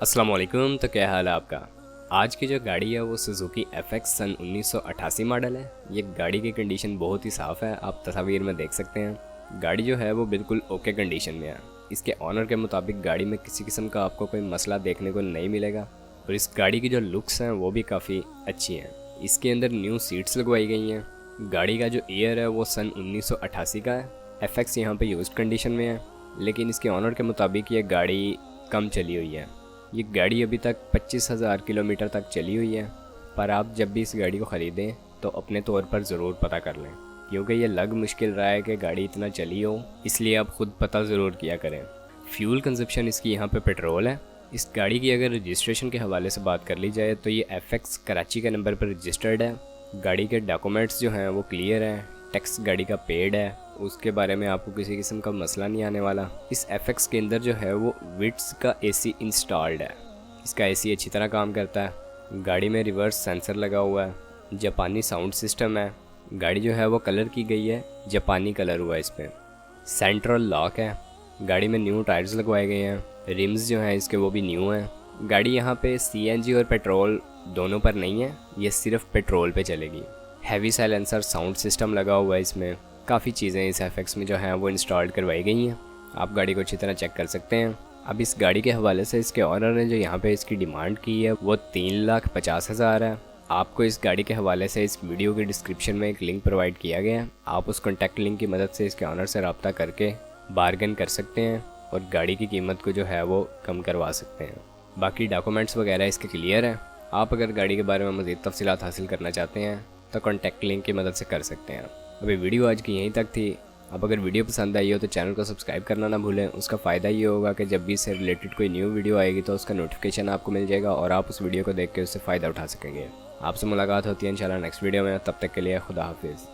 अस्सलाम वालेकुम। तो क्या हाल है आपका। आज की जो गाड़ी है वो सुजुकी FX सन 1988 मॉडल है। ये गाड़ी की कंडीशन बहुत ही साफ़ है, आप तस्वीर में देख सकते हैं। गाड़ी जो है वो बिल्कुल ओके कंडीशन में है। इसके ऑनर के मुताबिक गाड़ी में किसी किस्म का आपको कोई मसला देखने को नहीं मिलेगा और इस गाड़ी की जो लुक्स हैं वो भी काफ़ी अच्छी हैं। इसके अंदर न्यू सीट्स लगवाई गई हैं। गाड़ी का जो ईयर है वो सन 1988 का है। FX यहाँ पे यूज्ड कंडीशन में है, लेकिन इसके ऑनर के मुताबिक ये गाड़ी कम चली हुई है। ये गाड़ी अभी तक 25,000 किलोमीटर तक चली हुई है, पर आप जब भी इस गाड़ी को ख़रीदें तो अपने तौर पर ज़रूर पता कर लें, क्योंकि ये लग मुश्किल रहा है कि गाड़ी इतना चली हो, इसलिए आप ख़ुद पता ज़रूर किया करें। फ्यूल कंजप्शन इसकी यहाँ पे पेट्रोल है। इस गाड़ी की अगर रजिस्ट्रेशन के हवाले से बात कर ली जाए तो ये FX कराची के नंबर पर रजिस्टर्ड है। गाड़ी के डॉक्यूमेंट्स जो हैं वो क्लियर हैं। टैक्स गाड़ी का पेड है, उसके बारे में आपको किसी किस्म का मसला नहीं आने वाला। इस FX के अंदर जो है वो विट्स का AC इंस्टॉल्ड है। इसका AC अच्छी तरह काम करता है। गाड़ी में रिवर्स सेंसर लगा हुआ है। जापानी साउंड सिस्टम है। गाड़ी जो है वो कलर की गई है, जापानी कलर हुआ है इस पर। सेंट्रल लॉक है। गाड़ी में न्यू टायर्स लगवाए गए हैं। रिम्स जो हैं इसके वो भी न्यू हैं। गाड़ी यहाँ पे CNG और पेट्रोल दोनों पर नहीं है, ये सिर्फ पेट्रोल पे चलेगी। हैवी साइलेंसर साउंड सिस्टम लगा हुआ है इसमें। काफ़ी चीज़ें इस FX में जो हैं वो इंस्टॉल करवाई गई हैं। आप गाड़ी को अच्छी तरह चेक कर सकते हैं। अब इस गाड़ी के हवाले से इसके ऑनर ने जो यहाँ पे इसकी डिमांड की है वो 3,50,000 है। आपको इस गाड़ी के हवाले से इस वीडियो के डिस्क्रिप्शन में एक लिंक प्रोवाइड किया गया है। आप उस कॉन्टैक्ट लिंक की मदद से इसके ऑनर से रब्ता करके बार्गेन कर सकते हैं और गाड़ी की कीमत को जो है वो कम करवा सकते हैं। बाकी डॉक्यूमेंट्स वगैरह इसके क्लियर है। आप अगर गाड़ी के बारे में मज़ीद तफसीलात हासिल करना चाहते हैं तो कॉन्टैक्ट लिंक की मदद से कर सकते हैं। अभी वीडियो आज की यहीं तक थी। अब अगर वीडियो पसंद आई हो तो चैनल को सब्सक्राइब करना ना भूलें। उसका फ़ायदा ये होगा कि जब भी इससे रिलेटेड कोई न्यू वीडियो आएगी तो उसका नोटिफिकेशन आपको मिल जाएगा और आप उस वीडियो को देख के उससे फ़ायदा उठा सकेंगे। आपसे मुलाकात होती है इंशाल्लाह नेक्स्ट वीडियो में। तब तक के लिए खुदा हाफिज़।